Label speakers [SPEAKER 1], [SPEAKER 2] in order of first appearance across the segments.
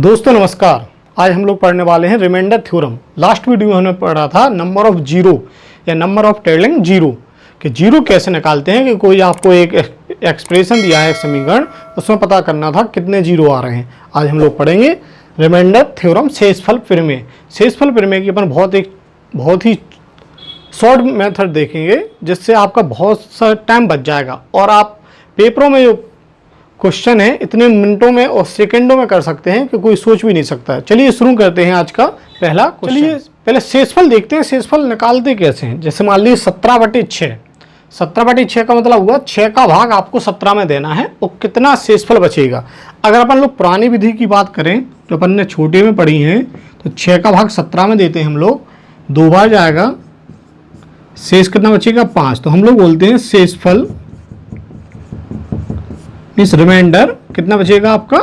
[SPEAKER 1] दोस्तों नमस्कार। आज हम लोग पढ़ने वाले हैं रिमाइंडर थ्योरम। लास्ट वीडियो में हमने पढ़ा था नंबर ऑफ जीरो या नंबर ऑफ टेलिंग जीरो कि जीरो कैसे निकालते हैं। कि कोई आपको एक एक्सप्रेशन दिया है, एक समीकरण, उसमें पता करना था कितने जीरो आ रहे हैं। आज हम लोग पढ़ेंगे रिमाइंडर थ्योरम शेषफल प्रमेय। शेषफल प्रमेय की अपन बहुत ही शॉर्ट मेथड देखेंगे, जिससे आपका बहुत सा टाइम बच जाएगा और आप पेपरों में जो क्वेश्चन है इतने मिनटों में और सेकंडों में कर सकते हैं कि कोई सोच भी नहीं सकता है। चलिए शुरू करते हैं आज का पहला क्वेश्चन। चलिए पहले शेषफल देखते हैं। शेषफल निकालते कैसे हैं। जैसे मान लीजिए 17/6। 17/6 का मतलब हुआ 6 का भाग आपको 17 में देना है और कितना शेषफल बचेगा। अगर अपन लोग पुरानी विधि की बात करें जो अपन ने छोटे में पढ़ी है, तो 6 का भाग 17 में देते हैं हम लोग, 2 बार जाएगा, शेष कितना बचेगा 5। तो हम लोग बोलते हैं शेषफल इस रिमाइंडर कितना बचेगा आपका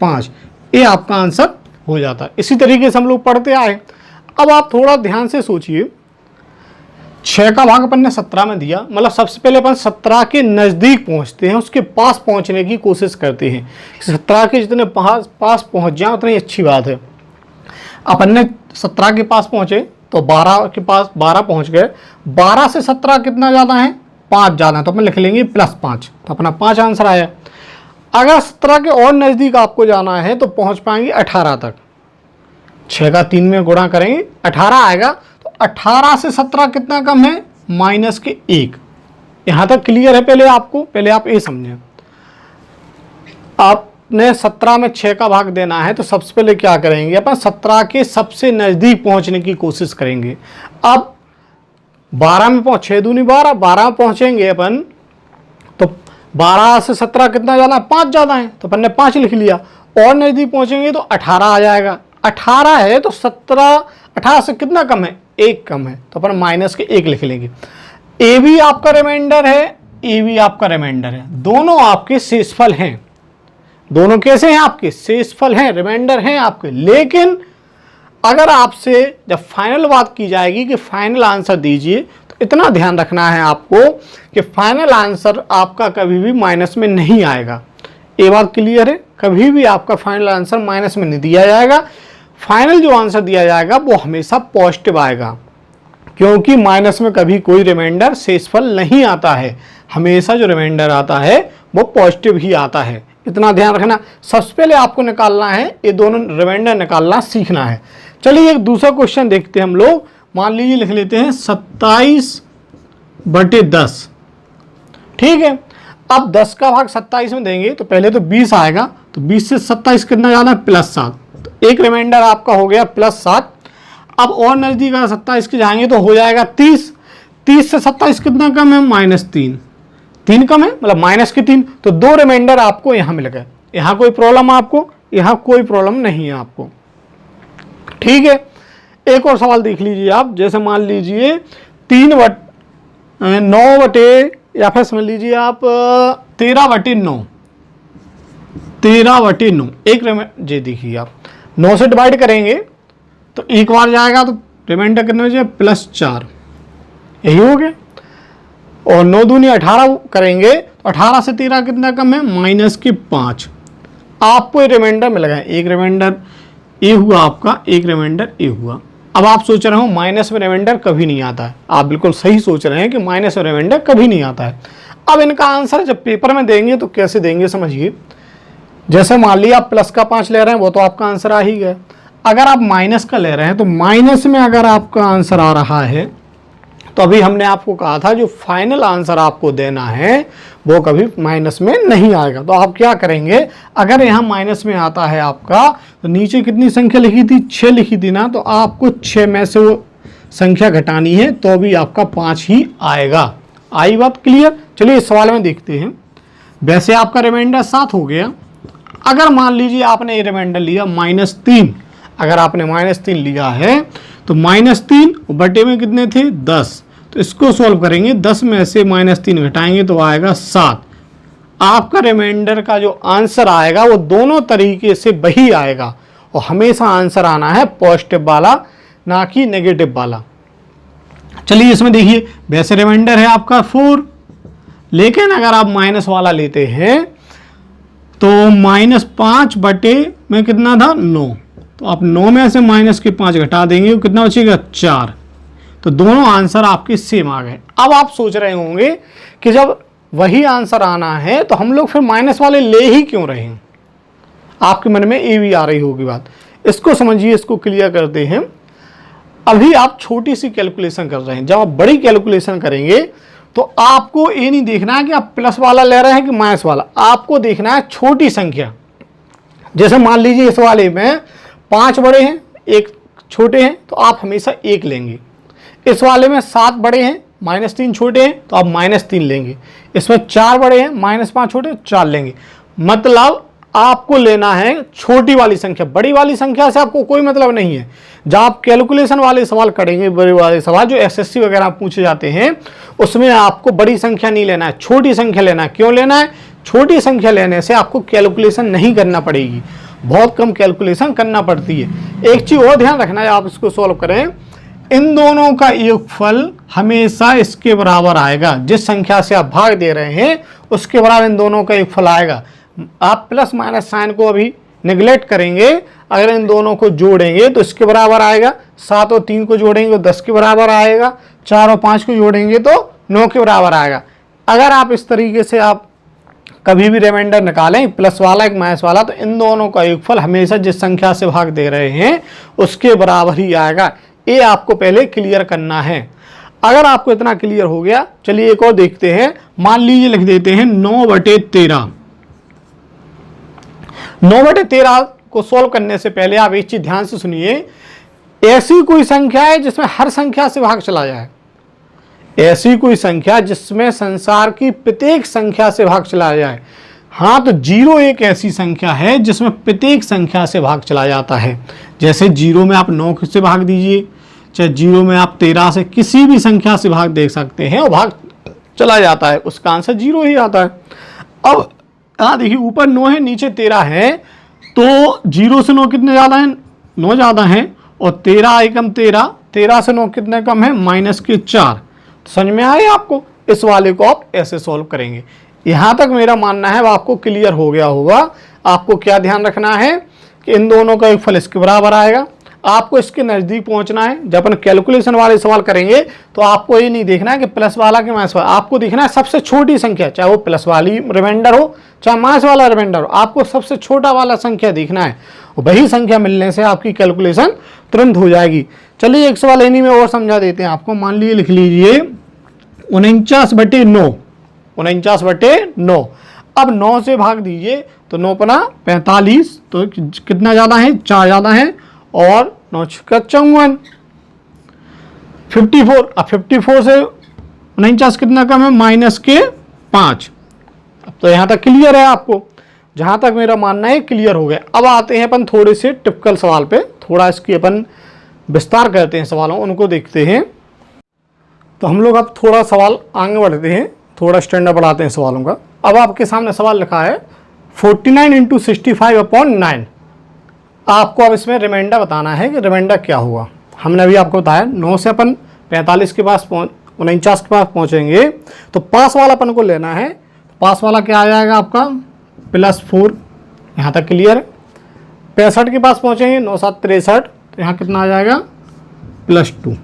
[SPEAKER 1] 5। ये आपका आंसर हो जाता है। इसी तरीके से हम लोग पढ़ते आए। अब आप थोड़ा ध्यान से सोचिए, 6 का भाग अपन ने 17 में दिया, मतलब सबसे पहले अपन 17 के नज़दीक पहुंचते हैं, उसके पास पहुंचने की कोशिश करते हैं। 17 के जितने पास पहुंच जाए उतनी अच्छी बात है। अपन ने 17 के पास पहुंचे तो 12 के पास 12 पहुंच गए। 12 से 17 कितना ज़्यादा है, 5 ज़्यादा है, तो अपन लिख लेंगे +5। तो अपना 5 आंसर आया। अगर 17 के और नज़दीक आपको जाना है तो पहुंच पाएंगे 18 तक। 6 का 3 में गुणा करेंगे 18 आएगा। तो 18 से 17 कितना कम है, -1। यहाँ तक क्लियर है। पहले आप ये समझें। आपने 17 में 6 का भाग देना है तो सबसे पहले क्या करेंगे, अपन 17 के सबसे नज़दीक पहुंचने की कोशिश करेंगे। अब 12 में 6 दूनी 12, 12 में पहुँचेंगे अपन, तो 12 से 17 कितना ज़्यादा है, 5 ज़्यादा है, तो अपन ने 5 लिख लिया। और नज़दीक पहुँचेंगे तो 18 आ जाएगा। 18 है तो 18 से कितना कम है, 1 कम है, तो अपन -1 लिख लेंगे। ए भी आपका रिमाइंडर है, ए भी आपका रिमाइंडर है, दोनों आपके शेषफल हैं। दोनों कैसे हैं, आपके शेषफल हैं, रिमाइंडर हैं आपके। लेकिन अगर आपसे जब फाइनल बात की जाएगी कि फाइनल आंसर दीजिए, तो इतना ध्यान रखना है आपको कि फाइनल आंसर आपका कभी भी माइनस में नहीं आएगा। ये बात क्लियर है। कभी भी आपका फाइनल आंसर माइनस में नहीं दिया जाएगा। फाइनल जो आंसर दिया जाएगा वो हमेशा पॉजिटिव आएगा, क्योंकि माइनस में कभी कोई रिमाइंडर शेषफल नहीं आता है। हमेशा जो रिमाइंडर आता है वो पॉजिटिव ही आता है। इतना ध्यान रखना। सबसे पहले आपको निकालना है, ये दोनों रिमाइंडर निकालना सीखना है। चलिए एक दूसरा क्वेश्चन देखते हैं हम लोग। मान लीजिए लिख लेते हैं 27/10। ठीक है। अब 10 का भाग 27 में देंगे तो पहले तो 20 आएगा, तो 20 से 27 कितना जाना है, +7। तो एक रिमाइंडर आपका हो गया +7। अब और नज़दीक 27 के जाएंगे तो हो जाएगा 30। 30 से 27 कितना कम है, -3। 3 कम है, मतलब -3। तो 2 रिमाइंडर आपको यहाँ मिल गए। यहाँ कोई प्रॉब्लम आपको, यहाँ कोई प्रॉब्लम नहीं है आपको। ठीक है। एक और सवाल देख लीजिए आप। जैसे मान लीजिए 9 या फिर समझ लीजिए आप 13/9। 13/9 एक जी देखिए आप 9 से डिवाइड करेंगे तो एक बार जाएगा, तो रिमाइंडर कितना बचे, +4। यही हो गया। और 9 दूनी 18 करेंगे तो 18 से 13 कितना कम है, -5। आपको ये रिमाइंडर मिल गया। एक रिमाइंडर ये हुआ आपका, एक रिमाइंडर ये हुआ। अब आप सोच रहे हो माइनस में रिमाइंडर कभी नहीं आता है। आप बिल्कुल सही सोच रहे हैं कि माइनस में रिमाइंडर कभी नहीं आता है। अब इनका आंसर जब पेपर में देंगे तो कैसे देंगे समझिए। जैसे मान लिया आप प्लस का 5 ले रहे हैं, वो तो आपका आंसर आ ही गया। अगर आप माइनस का ले रहे हैं तो माइनस में अगर आपका आंसर आ रहा है, तो अभी हमने आपको कहा था जो फाइनल आंसर आपको देना है वो कभी माइनस में नहीं आएगा। तो आप क्या करेंगे, अगर यहाँ माइनस में आता है आपका, तो नीचे कितनी संख्या लिखी थी, 6 लिखी थी ना, तो आपको 6 में से वो संख्या घटानी है, तो भी आपका 5 ही आएगा। आई बात क्लियर। चलिए इस सवाल में देखते हैं। वैसे आपका रिमाइंडर 7 हो गया। अगर मान लीजिए आपने ये रिमाइंडर लिया -3, अगर आपने -3 लिया है तो -3 बटे में कितने थे, 10। तो इसको सॉल्व करेंगे, 10 में से -3 घटाएंगे तो आएगा 7। आपका रिमाइंडर का जो आंसर आएगा वो दोनों तरीके से वही आएगा, और हमेशा आंसर आना है पॉजिटिव वाला, ना कि नेगेटिव वाला। चलिए इसमें देखिए, वैसे रिमाइंडर है आपका 4, लेकिन अगर आप माइनस वाला लेते हैं तो -5 बटे में कितना था 9, तो आप 9 में से -5 घटा देंगे तो कितना बचेगा 4। तो दोनों आंसर आपके सेम आ गए। अब आप सोच रहे होंगे कि जब वही आंसर आना है तो हम लोग फिर माइनस वाले ले ही क्यों रहे हैं, आपके मन में ये भी आ रही होगी बात। इसको समझिए, इसको क्लियर करते हैं। अभी आप छोटी सी कैलकुलेशन कर रहे हैं, जब आप बड़ी कैलकुलेशन करेंगे तो आपको ये नहीं देखना है कि आप प्लस वाला ले रहे हैं कि माइनस वाला, आपको देखना है छोटी संख्या। जैसे मान लीजिए इस वाले में 5 बड़े हैं, 1 छोटे हैं, तो आप हमेशा 1 लेंगे। इस वाले में 7 बड़े हैं, -3 छोटे हैं, तो आप -3 लेंगे। इसमें 4 बड़े हैं, -5 छोटे, 4 लेंगे। मतलब आपको लेना है छोटी वाली संख्या, बड़ी वाली संख्या से आपको कोई मतलब नहीं है। जब आप कैलकुलेशन वाले सवाल करेंगे, बड़े वाले सवाल जो एसएससी वगैरह पूछे जाते हैं, उसमें आपको बड़ी संख्या नहीं लेना है, छोटी संख्या लेना है। क्यों लेना है? छोटी संख्या लेने से आपको कैलकुलेशन नहीं करना पड़ेगी, बहुत कम कैलकुलेशन करना पड़ती है। एक चीज और ध्यान रखना है, आप इसको सॉल्व करें, इन दोनों का योगफल हमेशा इसके बराबर आएगा। जिस संख्या से आप भाग दे रहे हैं उसके बराबर इन दोनों का योगफल आएगा। आप प्लस माइनस साइन को अभी निगलेक्ट करेंगे, अगर इन दोनों को जोड़ेंगे तो इसके बराबर आएगा। 7 और 3 को जोड़ेंगे तो 10 के बराबर आएगा। 4 और 5 को जोड़ेंगे तो 9 के बराबर आएगा। अगर आप इस तरीके से आप कभी भी रिमाइंडर निकालें, प्लस वाला एक माइनस वाला, तो इन दोनों का योगफल हमेशा जिस संख्या से भाग दे रहे हैं उसके बराबर ही आएगा। ये आपको पहले क्लियर करना है। अगर आपको इतना क्लियर हो गया, चलिए एक और देखते हैं। मान लीजिए लिख देते हैं 9/13। 9/13 को सॉल्व करने से पहले आप एक चीज ध्यान से सुनिए, ऐसी कोई संख्या है जिसमें हर संख्या से भाग चला जाए, ऐसी कोई संख्या जिसमें संसार की प्रत्येक संख्या से भाग चला जाए। हाँ, तो 0 एक ऐसी संख्या है जिसमें प्रत्येक संख्या से भाग चला जाता है। जैसे 0 में आप 9 से भाग दीजिए, चाहे 0 में आप 13 से, किसी भी संख्या से भाग दे सकते हैं और भाग चला जाता है, उसका आंसर 0 ही आता है। अब हाँ देखिए, ऊपर 9 है, नीचे 13 है, तो 0 से 9 कितने ज़्यादा हैं? 9 ज़्यादा हैं। और 13 एकम 13, 13 से 9 कितने कम है? -4। समझ में आए आपको? इस वाले को आप ऐसे सॉल्व करेंगे। यहाँ तक मेरा मानना है वो आपको क्लियर हो गया होगा। आपको क्या ध्यान रखना है कि इन दोनों का योगफल इसके बराबर आएगा। आपको इसके नज़दीक पहुंचना है। जब अपन कैलकुलेशन वाले सवाल करेंगे तो आपको ये नहीं देखना है कि प्लस वाला कि माइनस वाला, आपको देखना है सबसे छोटी संख्या, चाहे वो प्लस वाली रिमाइंडर हो चाहे माइनस वाला रिमाइंडर हो, आपको सबसे छोटा वाला संख्या देखना है। वही संख्या मिलने से आपकी कैलकुलेशन तुरंत हो जाएगी। चलिए एक सवाल इन्हीं में और समझा देते हैं आपको। मान लीजिए लिख लीजिए 49/9। 49/9। अब 9 से भाग दीजिए तो 9 पना 45, तो कितना ज़्यादा है? 4 ज़्यादा है। और 9 छक्का 54, 54। अब 54 से 49 कितना कम है? -5। अब तो यहाँ तक क्लियर है आपको, जहाँ तक मेरा मानना है क्लियर हो गया। अब आते हैं अपन थोड़े से टिपिकल सवाल पे, थोड़ा इसकी अपन विस्तार करते हैं सवालों, उनको देखते हैं। तो हम लोग अब थोड़ा सवाल आगे बढ़ते हैं, थोड़ा स्टैंडर्ड बढ़ाते हैं सवालों का। अब आपके सामने सवाल लिखा है 49 × 65/9। आपको अब इसमें रिमाइंडर बताना है कि रिमाइंडर क्या हुआ। हमने अभी आपको बताया 9 से अपन 45 के पास 49 के पास पहुँचेंगे तो पास वाला अपन को लेना है। पास वाला क्या आ जाएगा आपका? +4। यहाँ तक क्लियर है। 65 के पास पहुँचेंगे, 9 7 63, तो यहाँ कितना आ जाएगा? +2।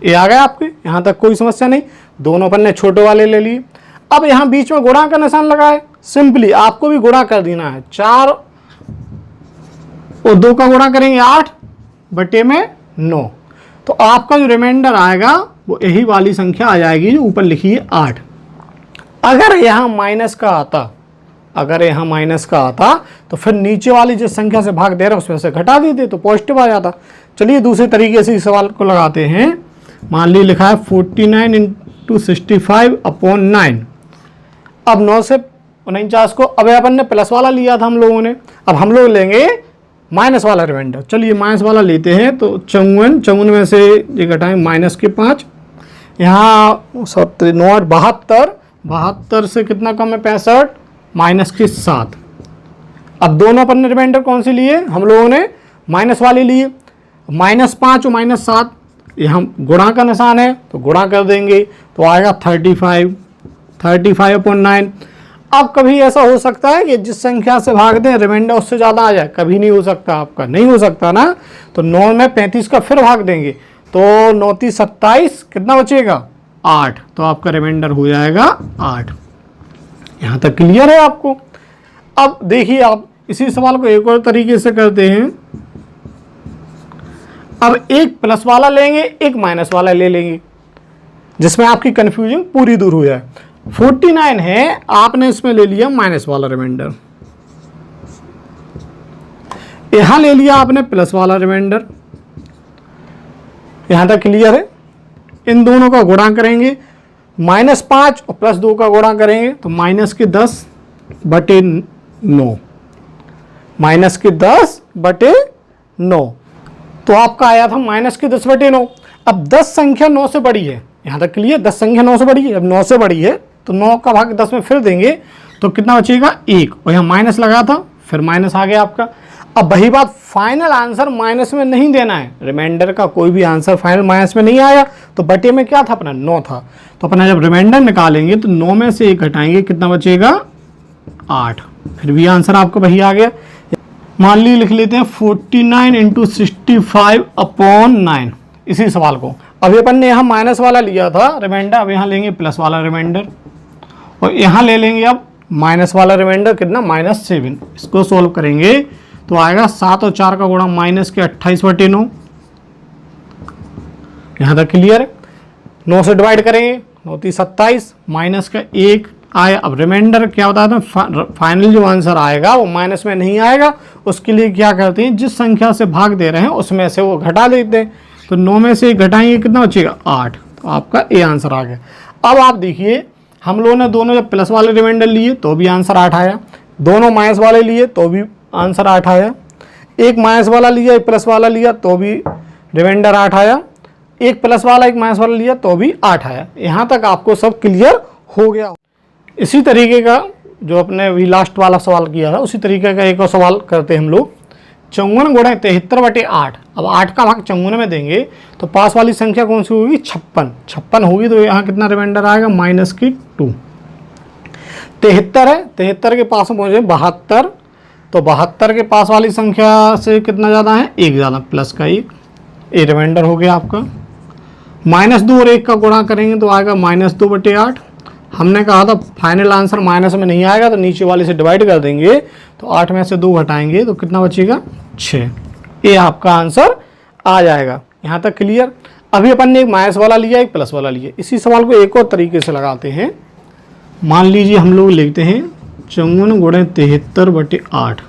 [SPEAKER 1] ये आ गया आपके, यहाँ तक कोई समस्या नहीं। दोनों अपन ने छोटे वाले ले लिए। अब यहाँ बीच में गुणा का निशान लगा है, सिंपली आपको भी गुणा कर देना है। 4 और 2 का गुणा करेंगे 8/9, तो आपका जो रिमाइंडर आएगा वो यही वाली संख्या आ जाएगी जो ऊपर लिखी है 8। अगर यहाँ माइनस का आता, तो फिर नीचे वाली जिस संख्या से भाग दे रहे हैं उसमें से घटा देते तो पॉजिटिव आ जाता। चलिए दूसरे तरीके से इस सवाल को लगाते हैं। मान लीजिए लिखा है 49 × 65/9। अब 9 से 49 को, अब अपन ने प्लस वाला लिया था हम लोगों ने, अब हम लोग लेंगे माइनस वाला रिमाइंडर। चलिए माइनस वाला लेते हैं। तो 54 में से ये घटाएं -5, यहाँ 72 से कितना कम है? 65, -7। अब दोनों अपन ने रिमाइंडर कौन से लिए? हम लोगों ने माइनस वाले लिए। -5 और -7, ये हम गुणा का निशान है तो गुणा कर देंगे तो आएगा 35/9। अब कभी ऐसा हो सकता है कि जिस संख्या से भाग दें रिमाइंडर उससे ज़्यादा आ जाए, कभी नहीं हो सकता, आपका नहीं हो सकता ना। तो 9 में 35 का फिर भाग देंगे तो 9 × 27, कितना बचेगा 8, तो आपका रिमाइंडर हो जाएगा 8। यहाँ तक क्लियर है आपको। अब देखिए आप इसी सवाल को एक और तरीके से करते हैं। अब एक प्लस वाला लेंगे, एक माइनस वाला ले लेंगे, जिसमें आपकी कंफ्यूजन पूरी दूर हो जाए। 49 है, आपने इसमें ले लिया माइनस वाला रिमाइंडर, यहां ले लिया आपने प्लस वाला रिमाइंडर। यहां तक क्लियर है। इन दोनों का गुणा करेंगे, -5 और +2 का गुणा करेंगे तो -10/9, -10/9, तो आपका आया था -10/9। अब 10 संख्या 9 से बड़ी है, यहां तक क्लियर। 10 संख्या 9 से बड़ी है, अब 9 से बड़ी है तो 9 का भाग 10 में फिर देंगे तो कितना बचेगा 1, और यहाँ माइनस लगा था फिर माइनस आ गया आपका। अब वही बात, फाइनल आंसर माइनस में नहीं देना है, रिमाइंडर का कोई भी आंसर फाइनल माइनस में नहीं आया। तो बटे में क्या था अपना 9 था, तो अपना जब रिमाइंडर निकालेंगे तो 9 में से 1 घटाएंगे, कितना बचेगा 8, फिर भी आंसर आपका वही आ गया। मान ली लिख लेते हैं 49 × 65/9, इसी सवाल को। अभी अपन ने यहाँ माइनस वाला लिया था रिमाइंडर, अब यहाँ लेंगे प्लस वाला रिमाइंडर, और यहाँ ले लेंगे अब माइनस वाला रिमाइंडर, कितना -7। इसको सोल्व करेंगे तो आएगा 7 और 4 का गुणा -28/9। यहाँ तक क्लियर है। 9 से डिवाइड करेंगे, 9 × 27, माइनस का 1 आया। अब रिमाइंडर क्या होता है, फाइनल जो आंसर आएगा वो माइनस में नहीं आएगा, उसके लिए क्या करते हैं, जिस संख्या से भाग दे रहे हैं उसमें से वो घटा देते हैं। तो 9 में से 1 घटाएंगे, कितना बचेगा 8, तो आपका ए आंसर आ गया। अब आप देखिए, हम लोगों ने दोनों जब प्लस वाले रिमाइंडर लिए तो भी आंसर 8 आया, दोनों माइनस वाले लिए तो भी आंसर 8 आया, एक माइनस वाला लिया एक प्लस वाला लिया तो भी रिमाइंडर 8 आया, एक प्लस वाला एक माइनस वाला लिया तो भी 8 आया। यहाँ तक आपको सब क्लियर हो गया। इसी तरीके का जो अपने अभी लास्ट वाला सवाल किया था, उसी तरीके का एक और सवाल करते हैं हम लोग। 54 × 73/8। अब 8 का भाग 54 में देंगे तो पास वाली संख्या कौन सी होगी, 56 होगी, तो यहाँ कितना रिमाइंडर आएगा -2। 73 है, 73 के पास में पहुँचे 72, तो 72 के पास वाली संख्या से कितना ज़्यादा है, 1 ज़्यादा, प्लस का 1, ये रिमाइंडर हो गया आपका। -2 और 1 का गुणा करेंगे तो आएगा -2/8। हमने कहा था फाइनल आंसर माइनस में नहीं आएगा तो नीचे वाले से डिवाइड कर देंगे, तो 8 में से 2 घटाएंगे तो कितना बचेगा 6, ये आपका आंसर आ जाएगा। यहाँ तक क्लियर। अभी अपन ने एक माइनस वाला लिया एक प्लस वाला लिया, इसी सवाल को एक और तरीके से लगाते हैं। मान लीजिए हम लोग लिखते हैं 54 × 73/8।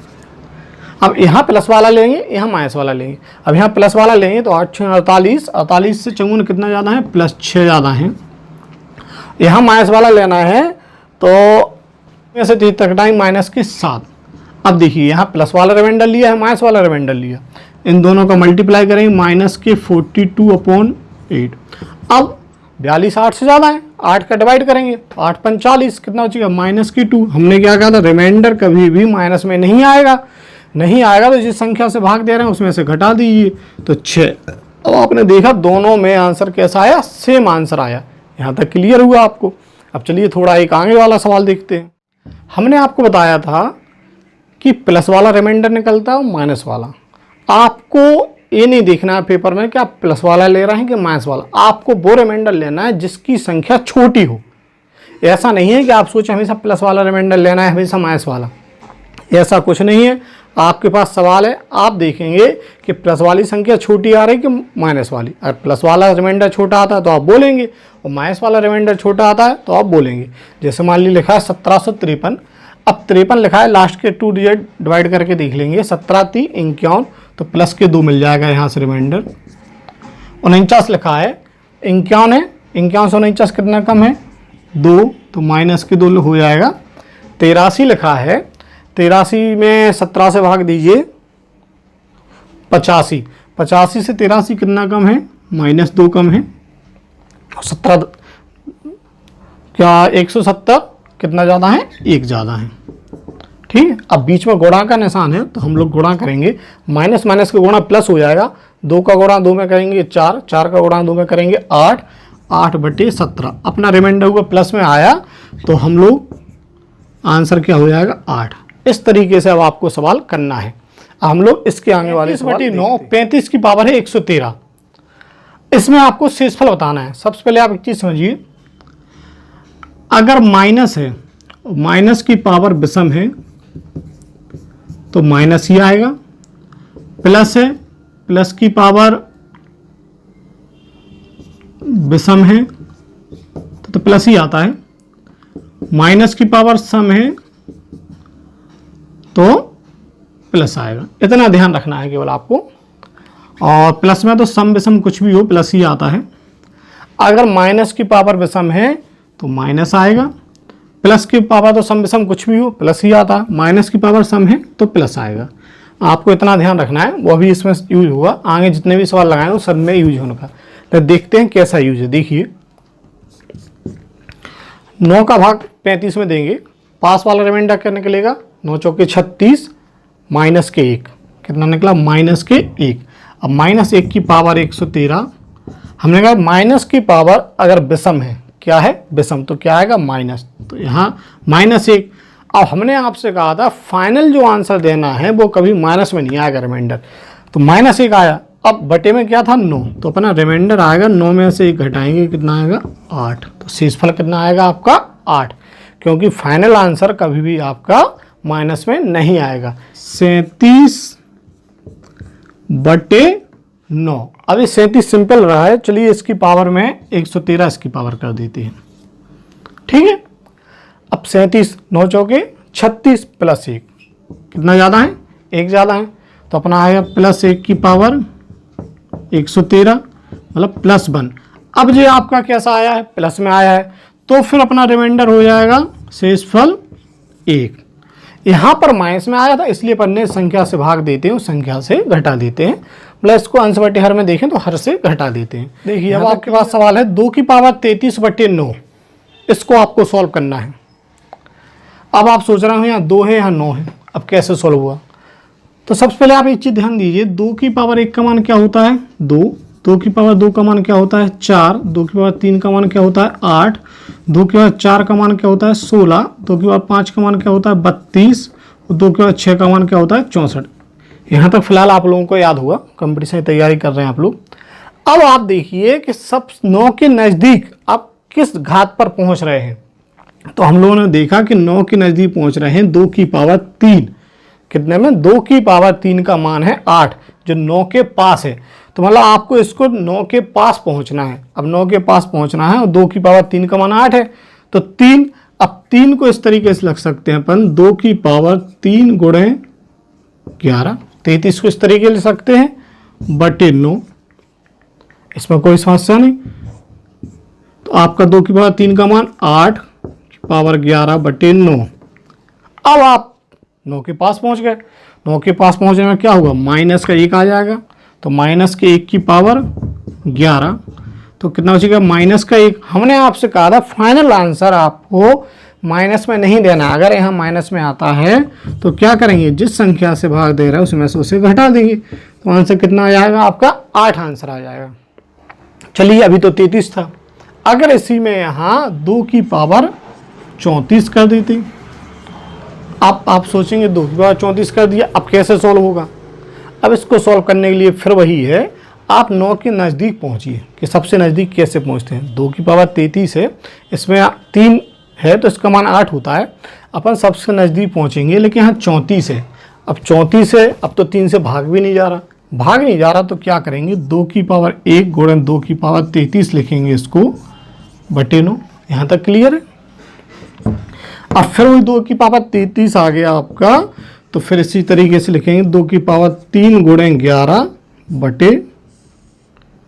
[SPEAKER 1] अब यहाँ प्लस वाला लेंगे, यहाँ माइनस वाला लेंगे। अब यहाँ प्लस वाला लेंगे तो 8 × 6 = 48, 48 से 54 कितना ज़्यादा है, +6 ज़्यादा है। यहाँ माइनस वाला लेना है तो में से 3 घटाएंगे -7। अब देखिए यहाँ प्लस वाला रिमाइंडर लिया है, माइनस वाला रिमाइंडर लिया, इन दोनों का मल्टीप्लाई करेंगे -42/8। अब 42 8 से ज़्यादा है, 8 का डिवाइड करेंगे तो 8 × 5 = 40, कितना बचेगा -2। हमने क्या कहा था, रिमाइंडर कभी भी माइनस में नहीं आएगा, नहीं आएगा तो जिस संख्या से भाग दे रहे हैं उसमें से घटा दीजिए तो 6। अब आपने देखा दोनों में आंसर कैसा आया, सेम आंसर आया। यहाँ तक क्लियर हुआ आपको। अब चलिए थोड़ा एक आगे वाला सवाल देखते हैं। हमने आपको बताया था कि प्लस वाला रिमाइंडर निकलता है और माइनस वाला। आपको ये नहीं देखना है पेपर में कि आप प्लस वाला ले रहे हैं कि माइनस वाला, आपको वो रिमाइंडर लेना है जिसकी संख्या छोटी हो। ऐसा नहीं है कि आप सोचें हमेशा प्लस वाला रिमाइंडर लेना है हमेशा माइनस वाला, ऐसा कुछ नहीं है। आपके पास सवाल है, आप देखेंगे कि प्लस वाली संख्या छोटी आ रही कि माइनस वाली। अगर प्लस वाला रिमाइंडर छोटा आता है तो आप बोलेंगे, और माइनस वाला रिमाइंडर छोटा आता है तो आप बोलेंगे। जैसे मान ली लिखा है 1753, अब 53 लिखा है, लास्ट के 2 डिजिट डिवाइड करके देख लेंगे, 17 × 3 = 51, तो प्लस के 2 मिल जाएगा यहाँ से रिमाइंडर। 49 लिखा है, 51 है, 51 से 49 कितना कम है 2, तो माइनस के 2 हो जाएगा। 83 लिखा है, 83 में 17 से भाग दीजिए 85, 85 से 83 कितना कम है, -2 कम है। 17 क्या 170 कितना ज़्यादा है, 1 ज़्यादा है। ठीक है। अब बीच में गुणा का निशान है तो हम लोग गुणा करेंगे, माइनस माइनस का गुणा प्लस हो जाएगा। 2 का गुणा 2 में करेंगे 4, 4 का गुणा 2 में करेंगे 8, 8/17। अपना रिमाइंडर हुआ प्लस में आया तो हम लोग आंसर क्या हो जाएगा 8। इस तरीके से अब आपको सवाल करना है। हम लोग इसके आगे वाले 9 35 की पावर है 113। इसमें आपको शेषफल बताना है। सबसे पहले आप एक चीज समझिए, अगर माइनस है, माइनस की पावर विषम है तो माइनस ही आएगा, प्लस है, प्लस की पावर विषम है तो प्लस ही आता है, माइनस की पावर सम है तो प्लस आएगा। इतना ध्यान रखना है केवल आपको। और प्लस में तो सम विषम कुछ भी हो प्लस ही आता है। अगर माइनस की पावर विषम है तो माइनस आएगा, प्लस की पावर तो सम विषम कुछ भी हो प्लस ही आता है, माइनस की पावर सम है तो प्लस आएगा। आपको इतना ध्यान रखना है, वो भी इसमें यूज होगा। आगे जितने भी सवाल लगाए वो सब में यूज होने का। तो देखते हैं कैसा यूज है। देखिए 9 का भाग 35 में देंगे, पास वाला रिमाइंडर क्या निकलेगा, 9 चौके 36 माइनस के 1, कितना निकला माइनस के 1। अब माइनस 1 की पावर 113, हमने कहा माइनस की पावर अगर विषम है, क्या है विषम, तो क्या आएगा माइनस, तो यहाँ माइनस 1। अब हमने आपसे कहा था फाइनल जो आंसर देना है वो कभी माइनस में नहीं आएगा रिमाइंडर, तो माइनस 1 आया। अब बटे में क्या था 9, तो अपना रिमाइंडर आएगा 9 में से 1 घटाएंगे कितना आएगा 8, तो शेषफल कितना आएगा आपका 8, क्योंकि फाइनल आंसर कभी भी आपका माइनस में नहीं आएगा। 37/9। अभी 37 सिंपल रहा है, चलिए इसकी पावर में 113 इसकी पावर कर देते हैं, ठीक है। अब 37 9 चौके 36 प्लस 1 कितना ज़्यादा है, 1 ज़्यादा है, तो अपना आएगा प्लस 1 की पावर 113 मतलब +1। अब जो आपका कैसा आया है प्लस में आया है, तो फिर अपना रिमाइंडर हो जाएगा शेषफल 1। यहाँ पर माइनस में आया था इसलिए अपन ने संख्या से भाग देते हैं, संख्या से घटा देते हैं, प्लस को अंश बटे हर में देखें तो हर से घटा देते हैं। देखिए अब आपके पास सवाल है 2 की पावर 33/9, इसको आपको सॉल्व करना है। अब आप सोच रहे हो यहाँ 2 है यहाँ 9 है, अब कैसे सॉल्व हुआ। तो सबसे पहले आप एक चीज़ ध्यान दीजिए, 2 की पावर 1 का मान क्या होता है 2, 2 की पावर 2 का मान क्या होता है 4, 2 की पावर 3 का मान क्या होता है 8, 2 की पावर 4 का मान क्या होता है 16, 2 की पावर 5 का मान क्या होता है 32 और 2 की पावर 6 का मान क्या होता है 64। यहाँ तक फिलहाल आप लोगों को याद होगा, कंपटीशन की तैयारी कर रहे हैं आप लोग। अब आप देखिए कि सब 9 के नज़दीक आप किस घात पर पहुँच रहे हैं। तो हम लोगों ने देखा कि 9 के नज़दीक पहुँच रहे हैं 2 की पावर 3, कितने में 2 की पावर 3 का मान है 8, जो 9 के पास है। तो मतलब आपको इसको 9 के पास पहुंचना है। अब 9 के पास पहुंचना है और 2 की पावर 3 का मान 8 है, तो 3, अब 3 को इस तरीके से लग सकते हैं अपन 2 की पावर 3 गुणे 11, 33 को इस तरीके ले सकते हैं बटे 9, इसमें कोई समस्या नहीं। तो आपका 2 की पावर 3 का मान 8 की पावर 11 बटे 9। अब आप 9 के पास पहुंच गए, 9 के पास पहुंचने में क्या होगा माइनस का 1 आ जाएगा, तो माइनस के 1 की पावर 11, तो कितना बचेगा माइनस का 1। हमने आपसे कहा था फाइनल आंसर आपको माइनस में नहीं देना, अगर यहाँ माइनस में आता है तो क्या करेंगे जिस संख्या से भाग दे रहा है उसमें से उसे घटा देंगे, तो आंसर कितना आ जाएगा आपका 8 आंसर आ जाएगा। चलिए अभी तो 33 था, अगर इसी में यहाँ 2 की पावर 34 कर देते, आप सोचेंगे 2 की पावर 34 कर दिया, अब कैसे सॉल्व होगा। अब इसको सॉल्व करने के लिए फिर वही है, आप 9 के नज़दीक पहुंचिए कि सबसे नज़दीक कैसे पहुंचते हैं। 2 की पावर 33 है, इसमें 3 है तो इसका मान 8 होता है, अपन सबसे नज़दीक पहुंचेंगे, लेकिन यहाँ 34 है। अब 34 है, अब तो 3 से भाग भी नहीं जा रहा, तो क्या करेंगे 2 की पावर 1 गुणे 2 की पावर 33 लिखेंगे इसको बटे 9। यहाँ तक क्लियर है। अब फिर वही 2 की पावर 33 आ गया आपका, तो फिर इसी तरीके से लिखेंगे 2 की पावर 3 गुणे 11 बटे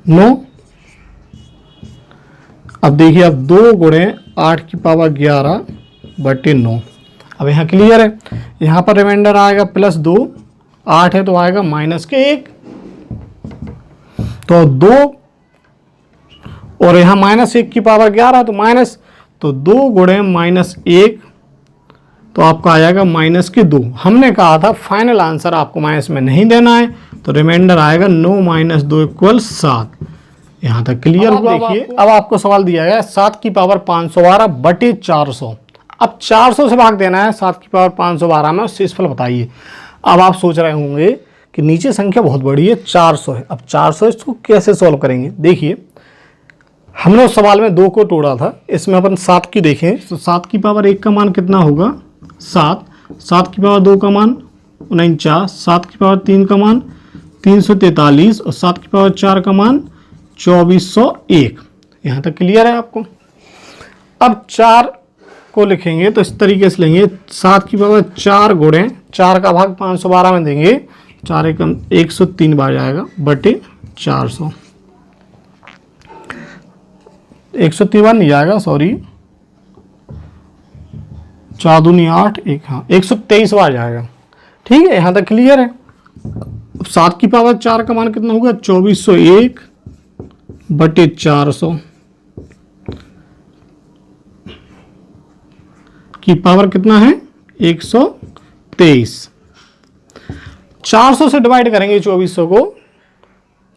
[SPEAKER 1] 9। अब देखिए अब 2 गुणे 8 की पावर 11 बटे 9। अब यहाँ क्लियर है, यहाँ पर रिमाइंडर आएगा +2, 8 है तो आएगा माइनस के 1, तो 2 और यहाँ -1 की पावर 11 तो माइनस, तो 2 गुणे -1 तो आपका आ जाएगा माइनस के 2। हमने कहा था फाइनल आंसर आपको माइनस में नहीं देना है, तो रिमाइंडर आएगा 9 - 2 = 7। यहाँ तक क्लियर हुआ। देखिए अब आपको सवाल दिया गया 7 की पावर 512 बटे 400। अब 400 से भाग देना है 7 की पावर 512 में, शेषफल बताइए। अब आप सोच रहे होंगे कि नीचे संख्या बहुत बड़ी है, 400 है। अब 400 इसको कैसे सॉल्व करेंगे? देखिए, हमने उस सवाल में 2 को तोड़ा था, इसमें अपन 7 की देखें तो 7 की पावर 1 का मान कितना होगा? 7, 7 की पावर 2 का मान 49, 7 की पावर 3 का मान 343 और 7 की पावर 4 का मान 2401। यहाँ तक क्लियर है आपको? अब 4 को लिखेंगे तो इस तरीके से लेंगे, 7 की पावर 4 गुणे 4 का भाग 512 में देंगे, 4 एकम 103 बार जाएगा बटे 400। 103 बार नहीं जाएगा, सॉरी, 4 दूनी 8, 1, हाँ 123 बार जाएगा। ठीक है, यहाँ तक क्लियर है? 7 की पावर 4 का मान कितना होगा? 2401 बटे 400 की पावर कितना है? 123। 400 से डिवाइड करेंगे 2400 को,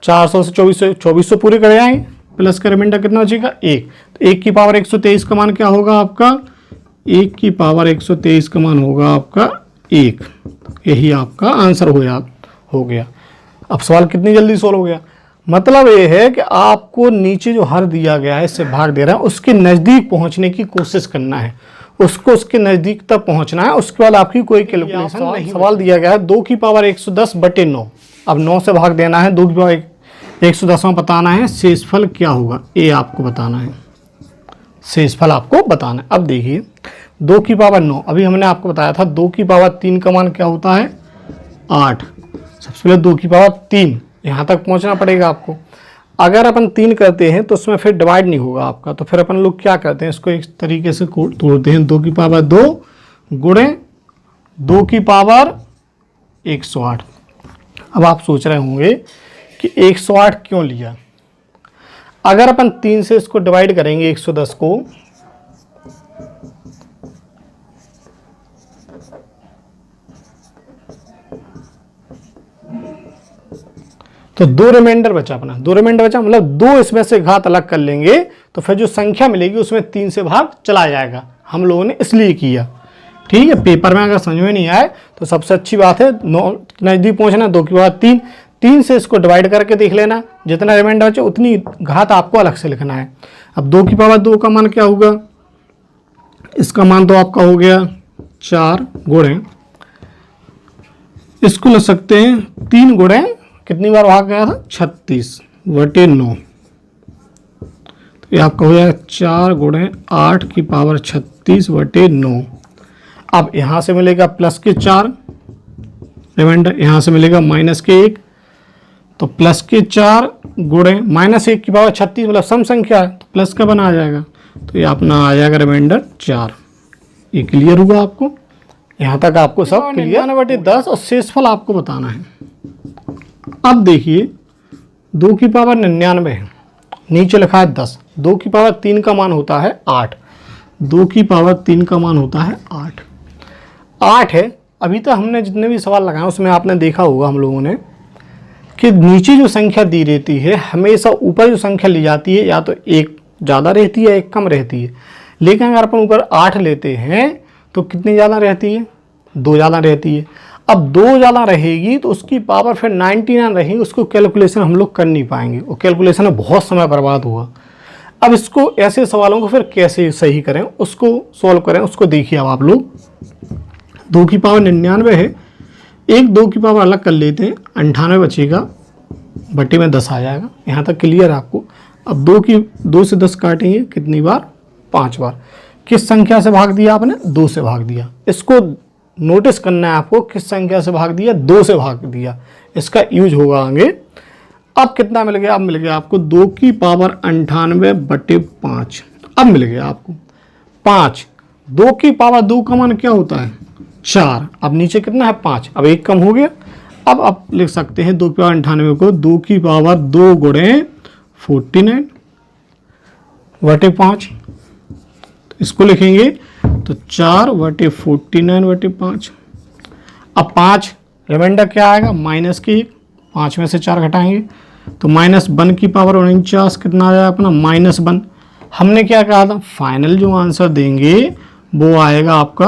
[SPEAKER 1] 400 से 2400 पूरे कर जाएंगे, प्लस का रिमाइंडर कितना बचेगा? 1। तो 1 की पावर 123 का मान क्या होगा आपका? 1 की पावर 123 का मान होगा आपका 1। यही आपका आंसर हो गया। अब सवाल कितनी जल्दी सोल्व हो गया? मतलब ये है कि आपको नीचे जो हर दिया गया है, इससे भाग दे रहा है, उसके नज़दीक पहुंचने की कोशिश करना है, उसको उसके नज़दीक तक पहुंचना है। उसके बाद आपकी कोई कैलकुलेशन नहीं। सवाल दिया गया है 2 की पावर 110 बटे 9। अब 9 से भाग देना है, 2 की पावर 110 में बताना है, शेषफल क्या होगा ये आपको बताना है, शेषफल आपको बताना है। अब देखिए, 2 की पावर 9, अभी हमने आपको बताया था 2 की पावर 3 का मान क्या होता है? 8। सबसे पहले 2 की पावर 3 यहाँ तक पहुँचना पड़ेगा आपको। अगर अपन 3 करते हैं तो उसमें फिर डिवाइड नहीं होगा आपका, तो फिर अपन लोग क्या करते हैं, इसको इस तरीके से तोड़ते हैं, 2 की पावर 2 गुणे 2 की पावर 108। अब आप सोच रहे होंगे कि 108 क्यों लिया? अगर अपन 3 से इसको डिवाइड करेंगे 110 को, तो 2 रिमाइंडर बचा अपना, 2 रिमाइंडर बचा, मतलब 2 इसमें से घात अलग कर लेंगे तो फिर जो संख्या मिलेगी उसमें 3 से भाग चला जाएगा। हम लोगों ने इसलिए किया। ठीक है, पेपर में अगर समझ में नहीं आए तो सबसे अच्छी बात है 9 नज़दीक पहुंचना, 2 की पावर 3, 3 से इसको डिवाइड करके देख लेना, जितना रिमाइंडर बचे उतनी घात आपको अलग से लिखना है। अब 2 की पावर 2 का मान क्या होगा? इसका मान तो आपका हो गया 4 गुणे, इसको लिख सकते हैं 3 गुणे कितनी बार भाग गया था? 36 बटे 9। तो ये आपका हो जाएगा 4 गुणे 8 की पावर 36 बटे 9। अब यहाँ से मिलेगा प्लस के 4 रिमाइंडर, यहाँ से मिलेगा माइनस के 1, तो प्लस के 4 गुणे -1 की पावर 36, मतलब सम संख्या है तो प्लस का बना आ जाएगा, तो ये अपना आ जाएगा रिमाइंडर 4। ये क्लियर हुआ आपको? यहाँ तक आपको सब क्लियर? बटे 10 और शेषफल आपको बताना है। अब देखिए, 2 की पावर 99 है, नीचे लिखा है 10, 2 की पावर 3 का मान होता है 8, 2 की पावर 3 का मान होता है 8 है। अभी तक हमने जितने भी सवाल लगाए उसमें आपने देखा होगा हम लोगों ने कि नीचे जो संख्या दी रहती है हमेशा ऊपर जो संख्या ली जाती है या तो एक ज़्यादा रहती है एक कम रहती है, लेकिन अगर अपन ऊपर 8 लेते हैं तो कितनी ज़्यादा रहती है? 2 ज़्यादा रहती है। अब 2 ज़्यादा रहेगी तो उसकी पावर फिर 99 रहेगी, उसको कैलकुलेशन हम लोग कर नहीं पाएंगे, और कैलकुलेशन में बहुत समय बर्बाद होगा। अब इसको ऐसे सवालों को फिर कैसे सही करें, उसको सॉल्व करें, उसको देखिए। अब आप लोग 2 की पावर 99 है, एक 2 की पावर अलग कर लेते हैं, 98 बचेगा, बटे में 10 आ जाएगा। यहाँ तक क्लियर आपको? अब 2 से 10 काटेंगे कितनी बार? 5 बार। किस संख्या से भाग दिया आपने? 2 से भाग दिया। इसको नोटिस करना है आपको, किस संख्या से भाग दिया? 2 से भाग दिया। इसका यूज होगा आगे। अब कितना मिल गया? अब मिल गया आपको 2 की पावर 98 बटे 5। अब मिल गया आपको 5। 2 की पावर 2 का मान क्या होता है? 4। अब नीचे कितना है? 5। अब 1 कम हो गया। अब आप लिख सकते हैं 2 की पावर 98 को 2 की पावर 2 गुणे 49 बटे 5। इसको लिखेंगे तो 4 बटे 49 बटे 5। अब 5 रिमाइंडर क्या आएगा? माइनस के 1, 5 में से 4 घटाएंगे तो -1 की पावर 49 कितना आ जाएगा अपना? -1। हमने क्या कहा था? फाइनल जो आंसर देंगे वो आएगा आपका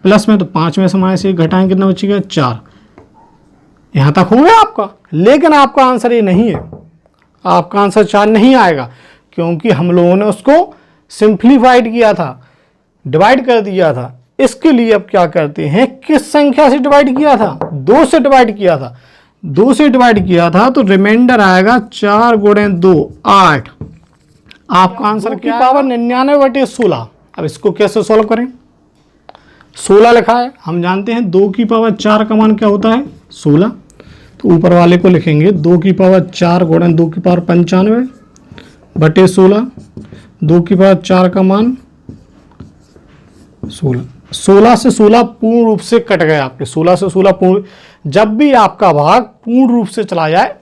[SPEAKER 1] प्लस में, तो 5 में से -1 घटाएं कितना बचेगा 4। यहाँ तक हो गया आपका। लेकिन आपका आंसर ये नहीं है, आपका आंसर 4 नहीं आएगा, क्योंकि हम लोगों ने उसको सिंप्लीफाइड किया था, डिवाइड कर दिया था। इसके लिए अब क्या करते हैं, किस संख्या से डिवाइड किया था, 2 से डिवाइड किया था। 2 से डिवाइड किया था तो रिमाइंडर आएगा 4 गुणे 2 8। आपका आंसर क्या पावर 99/16। अब इसको कैसे सॉल्व करें, 16 लिखा है, हम जानते हैं 2 की पावर 4 का मान क्या होता है 16। तो ऊपर वाले को लिखेंगे 2 की पावर 4 गुणे 2 की पावर 95/16। 2 की पावर 4 का मान 16। 16 से 16 पूर्ण रूप से कट गए आपके। 16 से 16 पूर्ण, जब भी आपका भाग पूर्ण रूप से चला जाए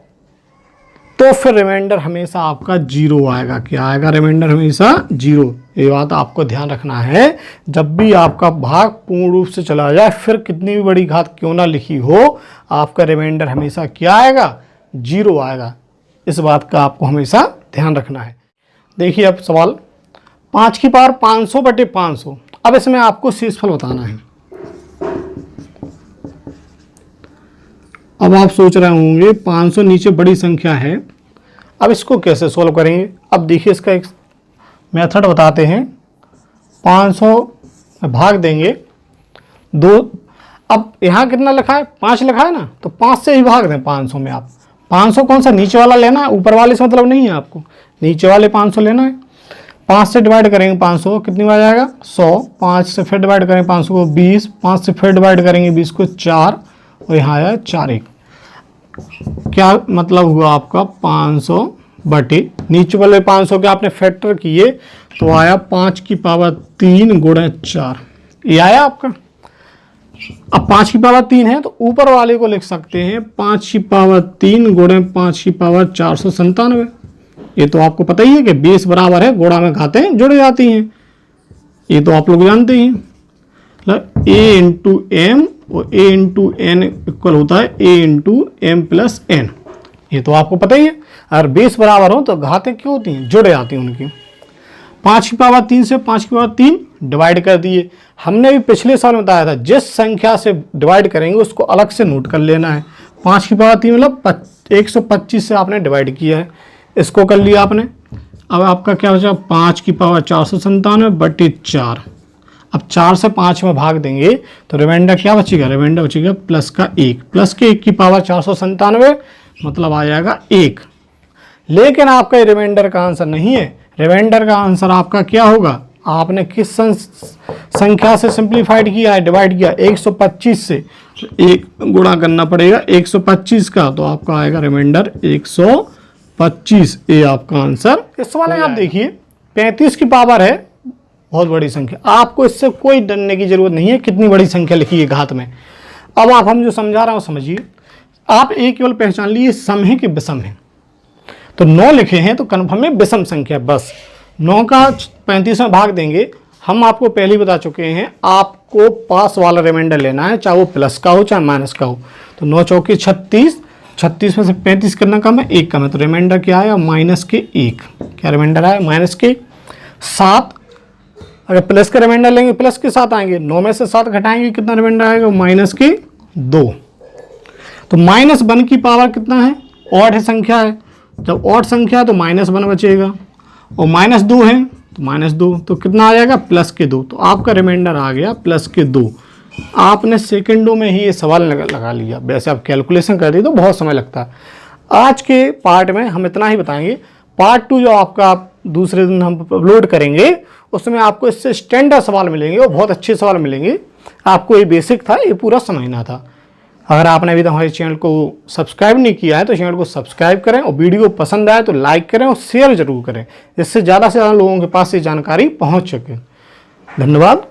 [SPEAKER 1] तो फिर रिमाइंडर हमेशा आपका 0 आएगा। क्या आएगा, रिमाइंडर हमेशा 0। ये बात आपको ध्यान रखना है, जब भी आपका भाग पूर्ण रूप से चला जाए, फिर कितनी भी बड़ी घात क्यों ना लिखी हो, आपका रिमाइंडर हमेशा क्या आएगा 0 आएगा। इस बात का आपको हमेशा ध्यान रखना है। देखिए अब सवाल 5 की पावर 500/500। अब इसमें आपको शेषफल बताना है। अब आप सोच रहे होंगे 500 नीचे बड़ी संख्या है, अब इसको कैसे सोल्व करेंगे। अब देखिए इसका एक मेथड बताते हैं। 500 में भाग देंगे 2। अब यहाँ कितना लिखा है 5 लिखा है ना, तो 5 से ही भाग दें 500 में। आप 500 कौन सा, नीचे वाला लेना है, ऊपर वाले से मतलब नहीं है आपको, नीचे वाले 500 लेना है। 5 से डिवाइड करेंगे 500 कितनी बार जाएगा 100। 5 से फिर डिवाइड करेंगे 500 को 20। 5 से फिर डिवाइड करेंगे 20 को 4, और यहाँ आया 4 1। क्या मतलब हुआ आपका 500 बटे नीचे वाले 500 के आपने फैक्टर किए तो आया 5 की पावर 3 गुणे 4। ये आया आपका। अब 5 की पावर 3 है तो ऊपर वाले को लिख सकते हैं 5 की पावर 3 गुणे 5 की पावर 497। ये तो आपको पता ही है कि बेस बराबर है, गुणा में घातें जुड़ जाती हैं, ये तो आप लोग जानते ही हैं। मतलब a इंटू एम और a इंटू एन इक्वल होता है a into M plus N, ये तो आपको पता ही है। अगर बेस बराबर हो तो घातें क्यों होती हैं, जुड़ जाती हैं उनकी। 5 की पावर 3 से 5 की पावर 3 डिवाइड कर दिए। हमने भी पिछले साल बताया था जिस संख्या से डिवाइड करेंगे उसको अलग से नोट कर लेना है। 5 की पावर 3 मतलब 125 से आपने डिवाइड किया है, इसको कर लिया आपने। अब आपका क्या बचा 5 की पावर 497/4। अब 4 से 5 में भाग देंगे तो रिमाइंडर क्या बचेगा, रिमाइंडर बचेगा प्लस का 1। प्लस के 1 की पावर 497 मतलब आ जाएगा 1। लेकिन आपका रिमाइंडर का आंसर नहीं है। रिमाइंडर का आंसर आपका क्या होगा, आपने किस संख्या से सिंप्लीफाइड किया है, डिवाइड किया 125 से, तो 1 गुणा करना पड़ेगा 125 का, तो आपका आएगा रिमाइंडर 125। ये आपका आंसर। इस वाले में आप देखिए 35 की पावर है, बहुत बड़ी संख्या। आपको इससे कोई डरने की जरूरत नहीं है कितनी बड़ी संख्या लिखी है घात में। अब आप हम जो समझा रहा हूं समझिए। आप एक केवल पहचान लिए सम है कि विषम है, तो 9 लिखे हैं तो कन्फर्म है विषम संख्या। बस 9 का 35 में भाग देंगे। हम आपको पहले ही बता चुके हैं आपको पास वाला रिमाइंडर लेना है, चाहे वो प्लस का हो चाहे माइनस का हो। तो 9 चौके 36, 36 में से 35 करना कम है, 1 कम है, तो रिमाइंडर क्या आया -1। क्या रिमाइंडर आया -7। अगर प्लस का रिमाइंडर लेंगे प्लस के साथ आएंगे, 9 में से 7 घटाएंगे कितना रिमाइंडर आएगा -2। तो -1 की पावर कितना है, ऑड है संख्या है। जब ऑड संख्या है तो -1 बचेगा, और -2 है तो -2, तो कितना आ जाएगा +2। तो आपका रिमाइंडर आ गया +2। आपने सेकंडों में ही ये सवाल लगा लिया। वैसे आप कैलकुलेशन कर दी तो बहुत समय लगता है। आज के पार्ट में हम इतना ही बताएंगे। पार्ट 2 जो आपका दूसरे दिन हम अपलोड करेंगे उसमें आपको इससे स्टैंडर्ड सवाल मिलेंगे और बहुत अच्छे सवाल मिलेंगे। आपको ये बेसिक था, ये पूरा समझना था। अगर आपने अभी तक हमारे चैनल को सब्सक्राइब नहीं किया है तो चैनल को सब्सक्राइब करें, और वीडियो पसंद आए तो लाइक करें और शेयर जरूर करें, जिससे ज़्यादा से ज़्यादा लोगों के पास ये जानकारी पहुंच सके। धन्यवाद।